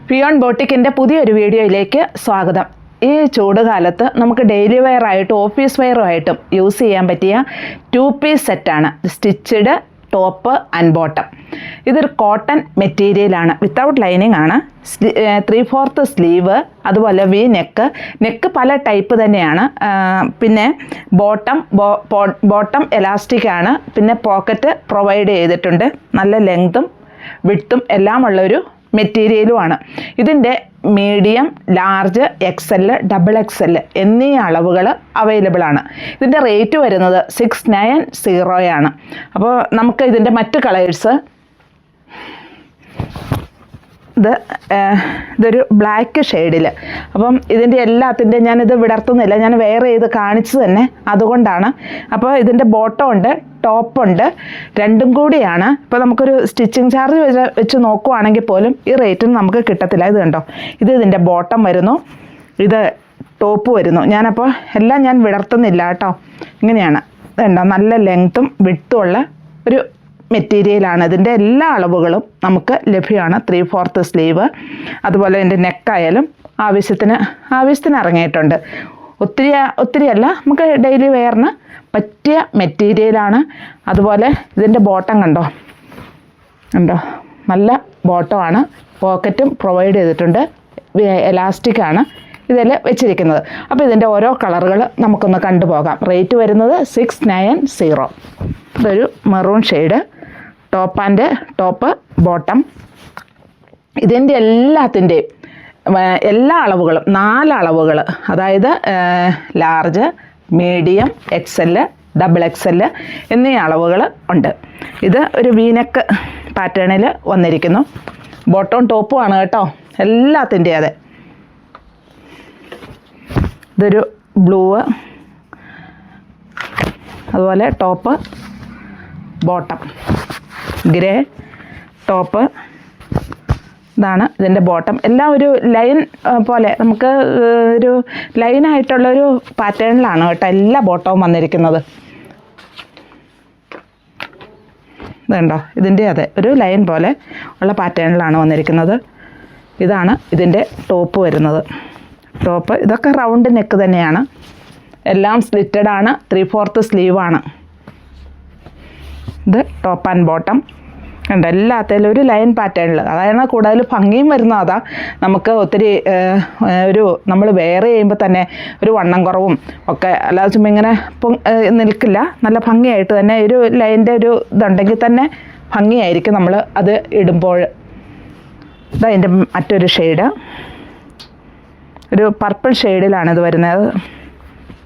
ഫിയോൺ ബോട്ടിക്കിൻ്റെ പുതിയൊരു വീഡിയോയിലേക്ക് സ്വാഗതം. ഈ ചൂടുകാലത്ത് നമുക്ക് ഡെയിലി വെയർ ആയിട്ടും ഓഫീസ് വെയറുമായിട്ടും യൂസ് ചെയ്യാൻ പറ്റിയ 2 പീസ് സെറ്റാണ് സ്റ്റിച്ചഡ് ടോപ്പ് ആൻഡ് ബോട്ടം. ഇതൊരു കോട്ടൺ മെറ്റീരിയലാണ്, വിത്തൗട്ട് ലൈനിങ് ആണ്. 3/4 സ്ലീവ്, അതുപോലെ വി നെക്ക് പല ടൈപ്പ് തന്നെയാണ്. പിന്നെ ബോട്ടം എലാസ്റ്റിക് ആണ്. പിന്നെ പോക്കറ്റ് പ്രൊവൈഡ് ചെയ്തിട്ടുണ്ട്. നല്ല ലെങ്തും വിഡ്ത്തും എല്ലാം ഉള്ളൊരു മെറ്റീരിയലുമാണ്. ഇതിൻ്റെ മീഡിയം, ലാർജ്, XL, XXL എന്നീ അളവുകൾ അവൈലബിൾ ആണ്. ഇതിൻ്റെ റേറ്റ് വരുന്നത് 690 ആണ്. അപ്പോൾ നമുക്ക് ഇതിൻ്റെ മറ്റ് കളേഴ്സ്, ഇതൊരു ബ്ലാക്ക് ഷെയ്ഡിൽ. അപ്പം ഇതിൻ്റെ എല്ലാത്തിൻ്റെ ഞാനിത് വിടർത്തുന്നില്ല, ഞാൻ വെയർ ചെയ്ത് കാണിച്ചു തന്നെ, അതുകൊണ്ടാണ്. അപ്പോൾ ഇതിൻ്റെ ബോട്ടം ഉണ്ട്, ടോപ്പുണ്ട്, രണ്ടും കൂടിയാണ്. ഇപ്പോൾ നമുക്കൊരു സ്റ്റിച്ചിങ് ചാർജ് വെച്ച് നോക്കുവാണെങ്കിൽ പോലും ഈ റേറ്റിന് നമുക്ക് കിട്ടത്തില്ല. ഇത് കണ്ടോ, ഇതിൻ്റെ ബോട്ടം വരുന്നു, ഇത് ടോപ്പ് വരുന്നു. ഞാനപ്പോൾ എല്ലാം ഞാൻ വിടർത്തുന്നില്ല കേട്ടോ. ഇങ്ങനെയാണ്, ഇതുണ്ടോ, നല്ല ലെങ്ത്തും വിഡ്ത്തും ഉള്ള ഒരു മെറ്റീരിയലാണ്. ഇതിൻ്റെ എല്ലാ അളവുകളും നമുക്ക് ലഭ്യമാണ്. 3/4 സ്ലീവ്, അതുപോലെ ഇതിൻ്റെ നെക്കായാലും ആവശ്യത്തിന് ഇറങ്ങിയിട്ടുണ്ട്. ഒത്തിരി അല്ല, നമുക്ക് ഡെയിലി വെയറിന് പറ്റിയ മെറ്റീരിയലാണ്. അതുപോലെ ഇതിൻ്റെ ബോട്ടം കണ്ടോ, നല്ല ബോട്ടമാണ്. പോക്കറ്റും പ്രൊവൈഡ് ചെയ്തിട്ടുണ്ട്. എലാസ്റ്റിക് ആണ് ഇതിൽ വെച്ചിരിക്കുന്നത്. അപ്പോൾ ഇതിൻ്റെ ഓരോ കളറുകൾ നമുക്കൊന്ന് കണ്ടുപോകാം. റേറ്റ് വരുന്നത് 690. ഇതൊരു മെറൂൺ ഷെയ്ഡ്, ടോപ്പ് ബോട്ടം. ഇതിൻ്റെ എല്ലാത്തിൻ്റെയും എല്ലാ അളവുകളും 4 അളവുകൾ, അതായത് ലാർജ്, മീഡിയം, XL, XXL എന്നീ അളവുകൾ ഉണ്ട്. ഇത് ഒരു വീനെക്ക് പാറ്റേണിൽ വന്നിരിക്കുന്നു. ബോട്ടവും ടോപ്പും ആണ് കേട്ടോ, എല്ലാത്തിൻ്റെയും. അതെ, ഇതൊരു ബ്ലൂ, അതുപോലെ ടോപ്പ്, ബോട്ടം ഗ്രേ, ടോപ്പ്, ഇതാണ് ഇതിൻ്റെ ബോട്ടം. എല്ലാം ഒരു ലൈൻ പോലെ, നമുക്ക് ഒരു ലൈനായിട്ടുള്ളൊരു പാറ്റേണിലാണ് കേട്ടോ എല്ലാ ബോട്ടവും വന്നിരിക്കുന്നത്. ഇതുണ്ടോ, ഇതിൻ്റെ അതെ ഒരു ലൈൻ പോലെ ഉള്ള പാറ്റേണിലാണ് വന്നിരിക്കുന്നത്. ഇതാണ് ഇതിൻ്റെ ടോപ്പ് വരുന്നത്. ടോപ്പ് ഇതൊക്കെ റൗണ്ട് നെക്ക് തന്നെയാണ്, എല്ലാം സ്ലിറ്റഡ് ആണ്. 3/4 സ്ലീവാണ്. ഇത് ടോപ്പ് ആൻഡ് ബോട്ടം കണ്ടോ, എല്ലാത്തിലും ഒരു ലൈൻ പാറ്റേണിൽ. അതാണ് കൂടുതൽ ഭംഗിയും വരുന്നത്. അതാ നമുക്ക് ഒത്തിരി നമ്മൾ വെയർ ചെയ്യുമ്പോൾ തന്നെ ഒരു വണ്ണം കുറവും ഒക്കെ, അല്ലാതെ ചുമ്മാ ഇങ്ങനെ നിൽക്കില്ല. നല്ല ഭംഗിയായിട്ട് തന്നെ ഒരു ലൈൻ്റെ ഒരു ഇതുണ്ടെങ്കിൽ തന്നെ ഭംഗിയായിരിക്കും നമ്മൾ അത് ഇടുമ്പോൾ. ഇതതിൻ്റെ മറ്റൊരു ഷെയ്ഡ്, ഒരു പർപ്പിൾ ഷെയ്ഡിലാണ് ഇത് വരുന്നത്.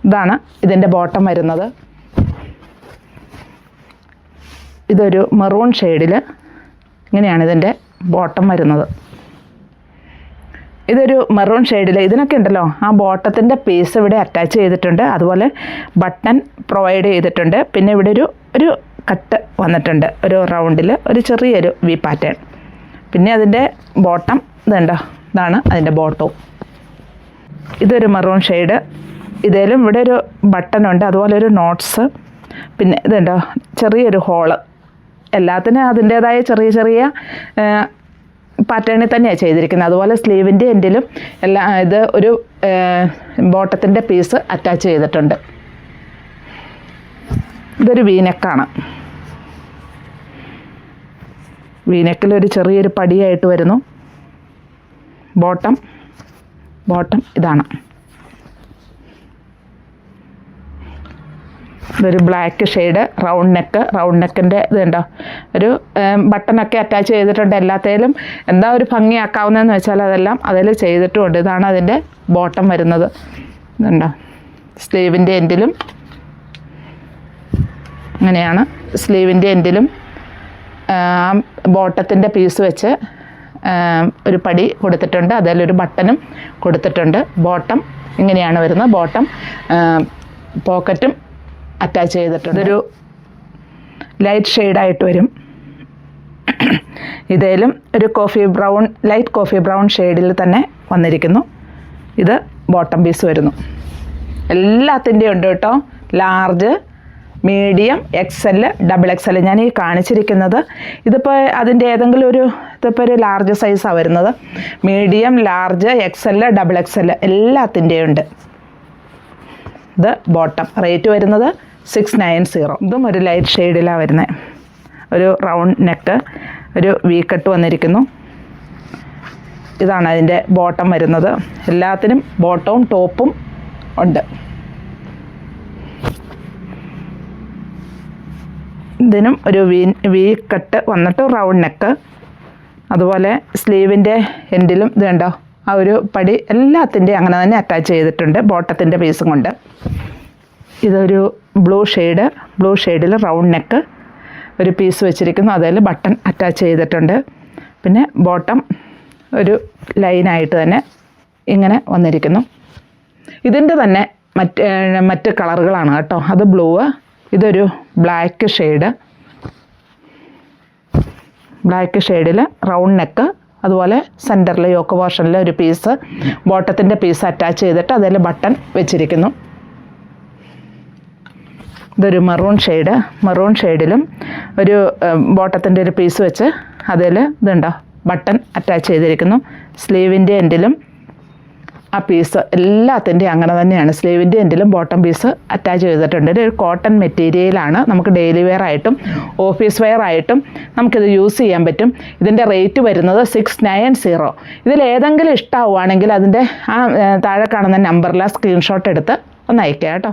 ഇതാണ് ഇതിൻ്റെ ബോട്ടം വരുന്നത്. ഇതൊരു മെറൂൺ ഷെയ്ഡിൽ, ഇങ്ങനെയാണ് ഇതിൻ്റെ ബോട്ടം വരുന്നത്. ഇതൊരു മെറൂൺ ഷെയ്ഡിൽ, ഇതിനൊക്കെ ഉണ്ടല്ലോ ആ ബോട്ടത്തിൻ്റെ പീസ് ഇവിടെ അറ്റാച്ച് ചെയ്തിട്ടുണ്ട്. അതുപോലെ ബട്ടൺ പ്രൊവൈഡ് ചെയ്തിട്ടുണ്ട്. പിന്നെ ഇവിടെ ഒരു കട്ട് വന്നിട്ടുണ്ട്, ഒരു റൗണ്ടിൽ ഒരു ചെറിയൊരു വി പാറ്റേൺ. പിന്നെ അതിൻ്റെ ബോട്ടം ഇതുണ്ടോ, ഇതാണ് അതിൻ്റെ ബോട്ടവും. ഇതൊരു മെറൂൺ ഷെയ്ഡ്, ഇതിലും ഇവിടെ ഒരു ബട്ടണുണ്ട്, അതുപോലെ ഒരു നോട്ട്സ്. പിന്നെ ഇതുണ്ടോ, ചെറിയൊരു ഹോള്. എല്ലാത്തിനും അതിൻ്റേതായ ചെറിയ പാറ്റേണിൽ തന്നെയാണ് ചെയ്തിരിക്കുന്നത്. അതുപോലെ സ്ലീവിൻ്റെ എൻഡിലും ഇത് ഒരു ബോട്ടത്തിൻ്റെ പീസ് അറ്റാച്ച് ചെയ്തിട്ടുണ്ട്. ഇതൊരു വീനെക്കാണ്. വീനെക്കിലൊരു ചെറിയൊരു പടിയായിട്ട് വരുന്നു. ബോട്ടം ഇതാണ്. ഇതൊരു ബ്ലാക്ക് ഷെയ്ഡ്, റൗണ്ട് നെക്കിൻ്റെ ഇതുണ്ടോ, ഒരു ബട്ടണൊക്കെ അറ്റാച്ച് ചെയ്തിട്ടുണ്ട്. എല്ലാത്തേലും എന്താ ഒരു ഭംഗിയാക്കാവുന്നതെന്ന് വെച്ചാൽ അതെല്ലാം അതിൽ ചെയ്തിട്ടുമുണ്ട്. ഇതാണ് അതിൻ്റെ ബോട്ടം വരുന്നത്. ഇതുണ്ടോ, സ്ലീവിൻ്റെ എൻഡിലും അങ്ങനെയാണ്. സ്ലീവിൻ്റെ എൻഡിലും ബോട്ടത്തിൻ്റെ പീസ് വെച്ച് ഒരു പടി കൊടുത്തിട്ടുണ്ട്. അതിലൊരു ബട്ടണും കൊടുത്തിട്ടുണ്ട്. ബോട്ടം ഇങ്ങനെയാണ് വരുന്നത്. ബോട്ടം പോക്കറ്റും അറ്റാച്ച് ചെയ്തിട്ടുണ്ട്. ഇതൊരു ലൈറ്റ് ഷെയ്ഡായിട്ട് വരും. ഇതിലും ഒരു ലൈറ്റ് കോഫി ബ്രൗൺ ഷെയ്ഡിൽ തന്നെ വന്നിരിക്കുന്നു. ഇത് ബോട്ടം പീസ് വരുന്നു. എല്ലാത്തിൻ്റെയും ഉണ്ട് കേട്ടോ. Large, medium, XL, XXL. ഞാൻ ഈ കാണിച്ചിരിക്കുന്നത് ഇതിപ്പോൾ അതിൻ്റെ ഏതെങ്കിലും ഒരു ഇതിപ്പോൾ ഒരു ലാർജ് സൈസാണ് വരുന്നത്. മീഡിയം, ലാർജ്, XL, XXL എല്ലാത്തിൻ്റെയും ഉണ്ട്. ഇത് ബോട്ടം. റേറ്റ് വരുന്നത് 690. ഇതും ഒരു ലൈറ്റ് ഷെയ്ഡിലാണ് വരുന്നത്. ഒരു റൗണ്ട് നെക്ക്, ഒരു വി കട്ട് വന്നിരിക്കുന്നു. ഇതാണ് അതിൻ്റെ ബോട്ടം വരുന്നത്. എല്ലാത്തിനും ബോട്ടവും ടോപ്പും ഉണ്ട്. ഇതിനും ഒരു വി കട്ട് വന്നിട്ട് റൗണ്ട് നെക്ക്. അതുപോലെ സ്ലീവിൻ്റെ എൻഡിലും ഇത് കണ്ടോ ആ ഒരു പടി എല്ലാത്തിൻ്റെയും അങ്ങനെ തന്നെ അറ്റാച്ച് ചെയ്തിട്ടുണ്ട് ബോട്ടത്തിൻ്റെ പീസും കൊണ്ട്. ഇതൊരു ബ്ലൂ ഷെയ്ഡിൽ റൗണ്ട് നെക്ക് ഒരു പീസ് വെച്ചിരിക്കുന്നു. അതിൽ ബട്ടൺ അറ്റാച്ച് ചെയ്തിട്ടുണ്ട്. പിന്നെ ബോട്ടം ഒരു ലൈനായിട്ട് തന്നെ ഇങ്ങനെ വന്നിരിക്കുന്നു. ഇതിൻ്റെ തന്നെ മറ്റ് കളറുകളാണ് കേട്ടോ. അത് ബ്ലൂ, ഇതൊരു ബ്ലാക്ക് ഷെയ്ഡിൽ റൗണ്ട് നെക്ക്. അതുപോലെ സെൻറ്ററിൽ യോക്ക് പോർഷനിൽ ഒരു പീസ് ബോട്ടത്തിൻ്റെ പീസ് അറ്റാച്ച് ചെയ്തിട്ട് അതിൽ ബട്ടൺ വെച്ചിരിക്കുന്നു. ഇതൊരു മെറൂൺ ഷെയ്ഡിലും ഒരു ബോട്ടത്തിൻ്റെ ഒരു പീസ് വെച്ച് അതിൽ ഇതുണ്ടോ ബട്ടൺ അറ്റാച്ച് ചെയ്തിരിക്കുന്നു. സ്ലീവിൻ്റെ എൻഡിലും ആ പീസ് എല്ലാത്തിൻ്റെയും അങ്ങനെ തന്നെയാണ്. സ്ലീവിൻ്റെ എൻഡിലും ബോട്ടം പീസ് അറ്റാച്ച് ചെയ്തിട്ടുണ്ട്. ഒരു കോട്ടൺ മെറ്റീരിയലാണ്. നമുക്ക് ഡെയിലി വെയർ ആയിട്ടും ഓഫീസ് വെയർ ആയിട്ടും നമുക്കിത് യൂസ് ചെയ്യാൻ പറ്റും. ഇതിൻ്റെ റേറ്റ് വരുന്നത് 690. ഇതിലേതെങ്കിലും ഇഷ്ടമാവുകയാണെങ്കിൽ അതിൻ്റെ ആ താഴെ കാണുന്ന നമ്പറിൽ സ്ക്രീൻഷോട്ട് എടുത്ത് ഒന്ന് അയക്കാം കേട്ടോ.